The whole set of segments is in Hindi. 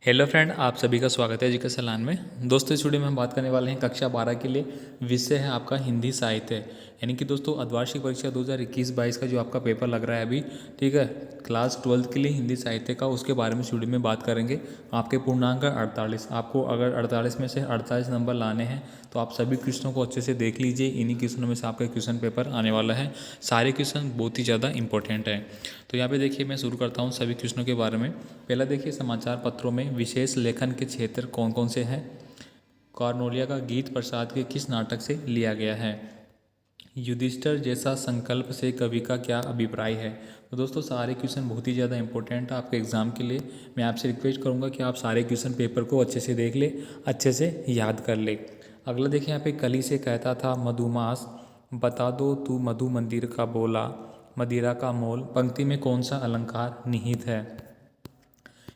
हेलो फ्रेंड, आप सभी का स्वागत है जी के सलान में। दोस्तों, इस वीडियो में हम बात करने वाले हैं कक्षा 12 के लिए। विषय है आपका हिंदी साहित्य, यानी कि दोस्तों अर्धवार्षिक परीक्षा 2021-22 का जो आपका पेपर लग रहा है अभी, ठीक है, क्लास 12 के लिए हिंदी साहित्य का, उसके बारे में इस वीडियो में बात करेंगे। आपके पूर्णांक 48, आपको अगर 48 में से 48 नंबर लाने हैं तो आप सभी क्वेश्चनों को अच्छे से देख लीजिए। इन्हीं क्वेश्चनों में से आपका क्वेश्चन पेपर आने वाला है। सारे क्वेश्चन बहुत ही ज़्यादा इंपॉर्टेंट है। तो यहाँ पे देखिए, मैं शुरू करता हूँ सभी क्वेश्चनों के बारे में। पहला देखिए, समाचार पत्रों में विशेष लेखन के क्षेत्र कौन कौन से हैं। कॉर्नेलिया का गीत प्रसाद के किस नाटक से लिया गया है। युधिष्ठिर जैसा संकल्प से कवि का क्या अभिप्राय है। तो दोस्तों, सारे क्वेश्चन बहुत ही ज़्यादा इंपॉर्टेंट है आपके एग्जाम के लिए। मैं आपसे रिक्वेस्ट करूँगा कि आप सारे क्वेश्चन पेपर को अच्छे से देख ले, अच्छे से याद कर ले। अगला देखिए, यहाँ पे कली से कहता था मधुमास, बता दो तू मधु मंदिर का बोला, मदिरा का मोल, पंक्ति में कौन सा अलंकार निहित है।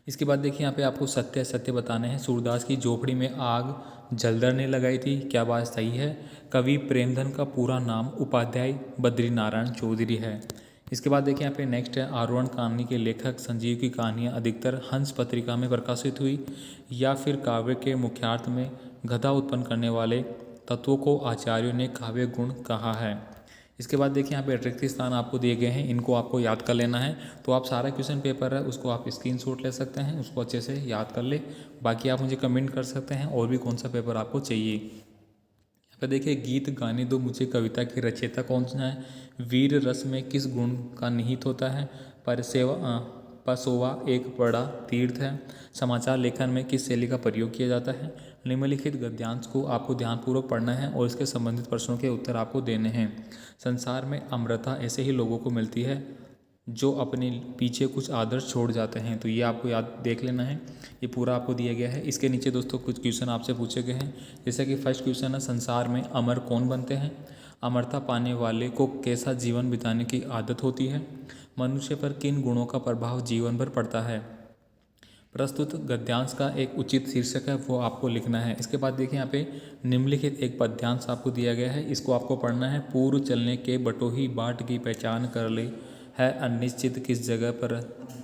इसके बाद देखिए, यहाँ पे आपको सत्य असत्य बताने हैं। सूरदास की झोपड़ी में आग जलदर ने लगाई थी, क्या बात सही है। कवि प्रेमधन का पूरा नाम उपाध्याय बद्रीनारायण चौधरी है। इसके बाद देखिए, यहाँ पे नेक्स्ट है, आरोहण कहानी के लेखक संजीव की कहानियाँ अधिकतर हंस पत्रिका में प्रकाशित हुई या फिर काव्य के मुख्यार्थ में गधा उत्पन्न करने वाले तत्वों को आचार्यों ने काव्य गुण कहा है। इसके बाद देखिए, यहाँ पे रिक्त स्थान आपको दिए गए हैं, इनको आपको याद कर लेना है। तो आप सारा क्वेश्चन पेपर है उसको आप स्क्रीनशॉट ले सकते हैं, उसको अच्छे से याद कर ले। बाकी आप मुझे कमेंट कर सकते हैं और भी कौन सा पेपर आपको चाहिए। यहाँ पे देखिए, गीत गाने दो मुझे कविता की रचयिता कौन सा है। वीर रस में किस गुण का निहित होता है। परसेवा पसोवा एक बड़ा तीर्थ है। समाचार लेखन में किस शैली का प्रयोग किया जाता है। निम्नलिखित गद्यांश को आपको ध्यानपूर्वक पढ़ना है और इसके संबंधित प्रश्नों के उत्तर आपको देने हैं। संसार में अमरता ऐसे ही लोगों को मिलती है जो अपने पीछे कुछ आदर्श छोड़ जाते हैं। तो ये आपको याद देख लेना है, ये पूरा आपको दिया गया है। इसके नीचे दोस्तों कुछ क्वेश्चन आपसे पूछे गए हैं। जैसे कि फर्स्ट क्वेश्चन है, संसार में अमर कौन बनते हैं। अमरता पाने वाले को कैसा जीवन बिताने की आदत होती है। मनुष्य पर किन गुणों का प्रभाव जीवन भर पड़ता है। प्रस्तुत गद्यांश का एक उचित शीर्षक है, वो आपको लिखना है। इसके बाद देखिए, यहाँ पे निम्नलिखित एक पद्यांश आपको दिया गया है, इसको आपको पढ़ना है। पूर्व चलने के बटोही बाट की पहचान कर ले, है अनिश्चित किस जगह पर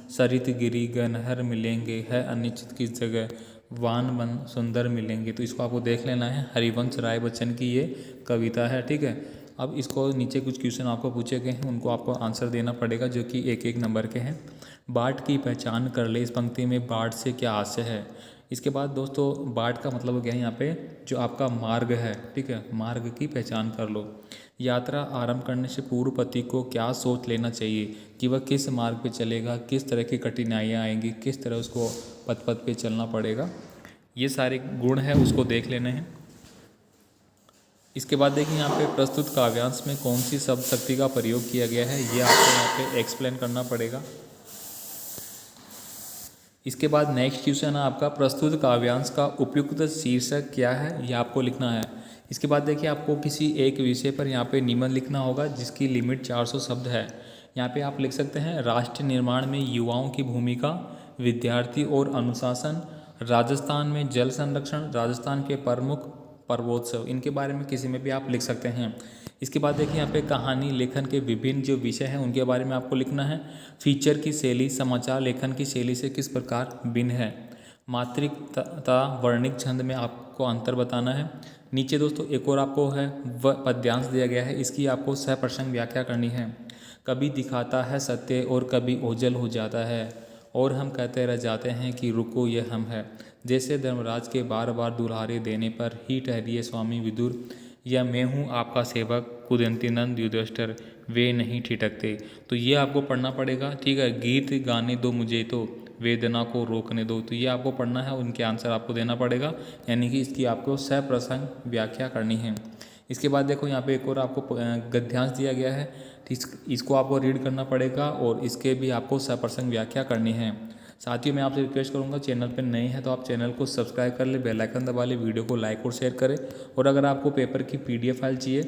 सरित गिरी गनहर मिलेंगे, है अनिश्चित किस जगह वान मन सुंदर मिलेंगे। तो इसको आपको देख लेना है। हरिवंश राय बच्चन की ये कविता है, ठीक है। अब इसको नीचे कुछ क्वेश्चन आपको पूछे गए हैं, उनको आपको आंसर देना पड़ेगा, जो कि एक एक नंबर के हैं। बाट की पहचान कर ले, इस पंक्ति में बाट से क्या आशय है। इसके बाद दोस्तों, बाट का मतलब हो गया है यहाँ पे जो आपका मार्ग है, ठीक है, मार्ग की पहचान कर लो। यात्रा आरंभ करने से पूर्व पति को क्या सोच लेना चाहिए कि वह किस मार्ग पे चलेगा, किस तरह की कठिनाइयाँ आएंगी, किस तरह उसको पथ पथ पे चलना पड़ेगा। ये सारे गुण हैं, उसको देख लेने हैं। इसके बाद देखिए, यहाँ पे प्रस्तुत काव्यांश में कौन सी शब्द शक्ति का प्रयोग किया गया है, ये आपको यहाँ पे एक्सप्लेन करना पड़ेगा। इसके बाद नेक्स्ट क्वेश्चन है आपका, प्रस्तुत काव्यांश का उपयुक्त शीर्षक क्या है, ये आपको लिखना है। इसके बाद देखिए, आपको किसी एक विषय पर यहाँ पे निबंध लिखना होगा जिसकी लिमिट 400 शब्द है। यहाँ पे आप लिख सकते हैं, राष्ट्र निर्माण में युवाओं की भूमिका, विद्यार्थी और अनुशासन, राजस्थान में जल संरक्षण, राजस्थान के प्रमुख पर्वोत्सव, इनके बारे में किसी में भी आप लिख सकते हैं। इसके बाद देखिए, यहाँ पे कहानी लेखन के विभिन्न जो विषय हैं उनके बारे में आपको लिखना है। फीचर की शैली समाचार लेखन की शैली से किस प्रकार भिन्न है। मात्रिक तथा वर्णिक छंद में आपको अंतर बताना है। नीचे दोस्तों एक और आपको है वह पद्यांश दिया गया है, इसकी आपको सप्रसंग व्याख्या करनी है। कभी दिखाता है सत्य और कभी ओझल हो जाता है, और हम कहते रह जाते हैं कि रुको ये हम है। जैसे धर्मराज के बार बार दुल्हारे देने पर ही ठहरिए स्वामी विदुर, या मैं हूँ आपका सेवक कुदंतीनंद युधिष्ठिर, वे नहीं ठिठकते। तो ये आपको पढ़ना पड़ेगा, ठीक है। गीत गाने दो मुझे तो वेदना को रोकने दो, तो ये आपको पढ़ना है, उनके आंसर आपको देना पड़ेगा, यानी कि इसकी आपको सप्रसंग व्याख्या करनी है। इसके बाद देखो, यहाँ पे एक और आपको गद्यांश दिया गया है, इसको आपको रीड करना पड़ेगा और इसके भी आपको सप्रसंग व्याख्या करनी है। साथियों, मैं आपसे रिक्वेस्ट करूंगा, चैनल पर नए हैं तो आप चैनल को सब्सक्राइब कर ले, बेल आइकन दबा ले, वीडियो को लाइक और शेयर करें। और अगर आपको पेपर की PDF फाइल चाहिए,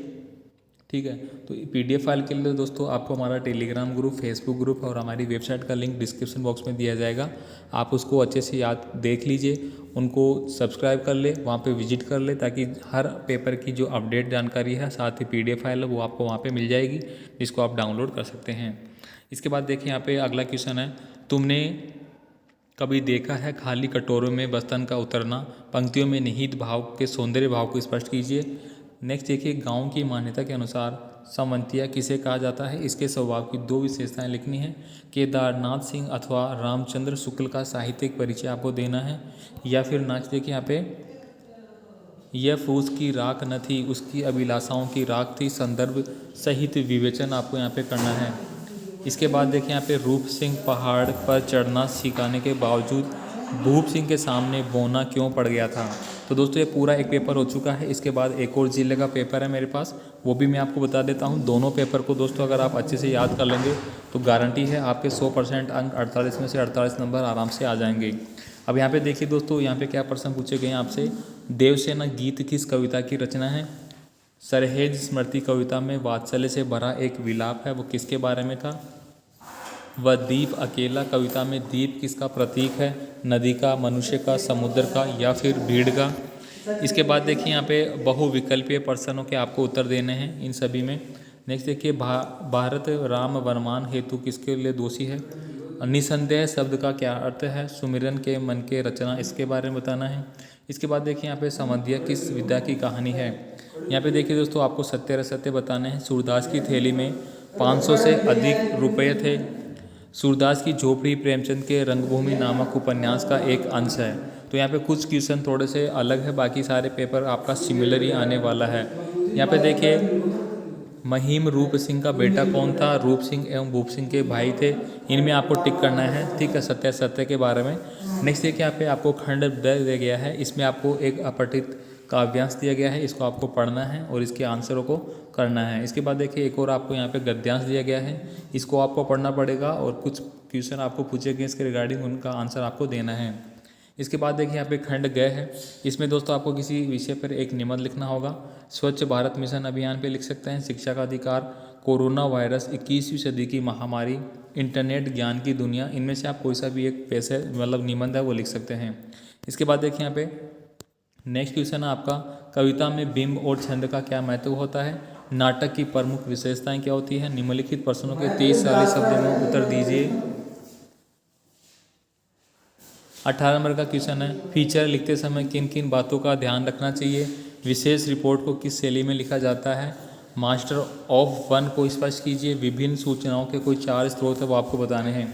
ठीक है, तो PDF फाइल के लिए दोस्तों आपको हमारा टेलीग्राम ग्रुप, फेसबुक ग्रुप और हमारी वेबसाइट का लिंक डिस्क्रिप्शन बॉक्स में दिया जाएगा। आप उसको अच्छे से याद देख लीजिए, उनको सब्सक्राइब कर ले, वहाँ पे विजिट कर ले, ताकि हर पेपर की जो अपडेट जानकारी है साथ ही PDF फाइल है वो आपको वहाँ पे मिल जाएगी, जिसको आप डाउनलोड कर सकते हैं। इसके बाद देखिए, यहाँ पे अगला क्वेश्चन है, तुमने कभी देखा है खाली कटोरों में बर्तन का उतरना, पंक्तियों में निहित भाव के सौंदर्य भाव को स्पष्ट कीजिए। नेक्स्ट देखिए, गांव की मान्यता के अनुसार सामंतिया किसे कहा जाता है, इसके स्वभाव की 2 विशेषताएं लिखनी है। केदारनाथ सिंह अथवा रामचंद्र शुक्ल का साहित्यिक परिचय आपको देना है। या फिर नेक्स्ट देखिए यहाँ पे, यह फूस की राख न थी, उसकी अभिलाषाओं की राख थी, संदर्भ सहित विवेचन आपको यहाँ पे करना है। इसके बाद देखिए यहाँ पे, रूप सिंह पहाड़ पर चढ़ना सिखाने के बावजूद भूप सिंह के सामने बौना क्यों पड़ गया था। तो दोस्तों ये पूरा एक पेपर हो चुका है। इसके बाद एक और जिले का पेपर है मेरे पास, वो भी मैं आपको बता देता हूँ। दोनों पेपर को दोस्तों अगर आप अच्छे से याद कर लेंगे तो गारंटी है आपके 100% अंक 48 में से 48 नंबर आराम से आ जाएंगे। अब यहाँ पे देखिए दोस्तों, यहाँ पे क्या प्रश्न पूछे गए हैं आपसे। देवसेना गीत किस कविता की रचना है। सरहेज स्मृति कविता में वात्सल्य से भरा एक विलाप है, वो किसके बारे में था। वह दीप अकेला कविता में दीप किसका प्रतीक है, नदी का, मनुष्य का, समुद्र का या फिर भीड़ का। इसके बाद देखिए यहाँ पे बहुविकल्पीय प्रश्नों के आपको उत्तर देने हैं इन सभी में। नेक्स्ट देखिए, भारत राम वरमान हेतु किसके लिए दोषी है। निसंदेह शब्द का क्या अर्थ है। सुमिरन के मन के रचना, इसके बारे में बताना है। इसके बाद देखिए यहाँ पे, समधिया किस विद्या की कहानी है। यहाँ पे देखिए दोस्तों, आपको सत्य असत्य बताने हैं। सूरदास की थैली में 500 से अधिक रुपये थे। सूरदास की झोपड़ी प्रेमचंद के रंगभूमि नामक उपन्यास का एक अंश है। तो यहाँ पे कुछ क्वेश्चन थोड़े से अलग है, बाकी सारे पेपर आपका सिमिलर ही आने वाला है। यहाँ पे देखिए, महिम रूप सिंह का बेटा कौन था। रूप सिंह एवं भूप सिंह के भाई थे। इनमें आपको टिक करना है, ठीक है, सत्य सत्य के बारे में। नेक्स्ट देखिए यहाँ पे आपको खंड दिया गया है, इसमें आपको एक अपठित काव्यांश दिया गया है, इसको आपको पढ़ना है और इसके आंसरों को करना है। इसके बाद देखिए एक और आपको यहाँ पे गद्यांश दिया गया है, इसको आपको पढ़ना पड़ेगा और कुछ क्वेश्चन आपको पूछे गए इसके रिगार्डिंग, उनका आंसर आपको देना है। इसके बाद देखिए यहाँ पे खंड ग है, इसमें दोस्तों आपको किसी विषय पर एक निबंध लिखना होगा। स्वच्छ भारत मिशन अभियान पे लिख सकते हैं, शिक्षा का अधिकार, कोरोना वायरस, 21वीं सदी की महामारी, इंटरनेट, ज्ञान की दुनिया, इनमें से आप कोई सा भी एक पैसे मतलब निबंध है वो लिख सकते हैं। इसके बाद देखिए यहाँ पे नेक्स्ट क्वेश्चन है आपका, कविता में बिंब और छंद का क्या महत्व होता है। नाटक की प्रमुख विशेषताएं क्या होती है। निम्नलिखित प्रश्नों के 30 40 शब्दों में उत्तर दीजिए। 18 नंबर का क्वेश्चन है, फीचर लिखते समय किन किन बातों का ध्यान रखना चाहिए। विशेष रिपोर्ट को किस शैली में लिखा जाता है। मास्टर ऑफ वन को स्पष्ट कीजिए। विभिन्न सूचनाओं के कोई 4 स्रोत है वो आपको बताने हैं।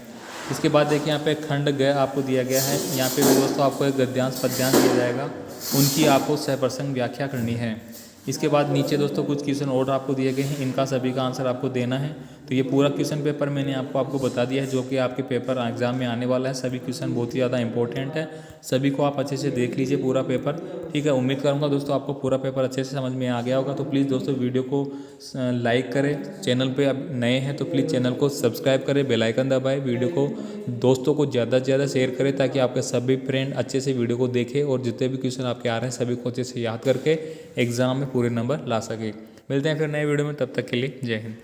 इसके बाद देखिए यहाँ पे खंड ग आपको दिया गया है, यहाँ पे भी दोस्तों आपको एक गद्यांश पद्यांश दिया जाएगा, उनकी आपको सहप्रसंग व्याख्या करनी है। इसके बाद नीचे दोस्तों कुछ क्वेश्चन और आपको दिए गए हैं, इनका सभी का आंसर आपको देना है। तो ये पूरा क्वेश्चन पेपर मैंने आपको बता दिया है जो कि आपके पेपर एग्जाम में आने वाला है। सभी क्वेश्चन बहुत ही ज़्यादा इंपॉर्टेंट है, सभी को आप अच्छे से देख लीजिए पूरा पेपर, ठीक है। उम्मीद करूँगा दोस्तों आपको पूरा पेपर अच्छे से समझ में आ गया होगा। तो प्लीज़ दोस्तों वीडियो को लाइक करें, चैनल पे अब नए हैं तो प्लीज़ चैनल को सब्सक्राइब करें, बेल आइकन दबाएं, वीडियो को दोस्तों को ज़्यादा से ज़्यादा शेयर करें ताकि आपके सभी फ्रेंड अच्छे से वीडियो को देखें और जितने भी क्वेश्चन आपके आ रहे हैं सभी को अच्छे से याद करके एग्जाम में पूरे नंबर ला सके। मिलते हैं फिर नए वीडियो में, तब तक के लिए जय हिंद।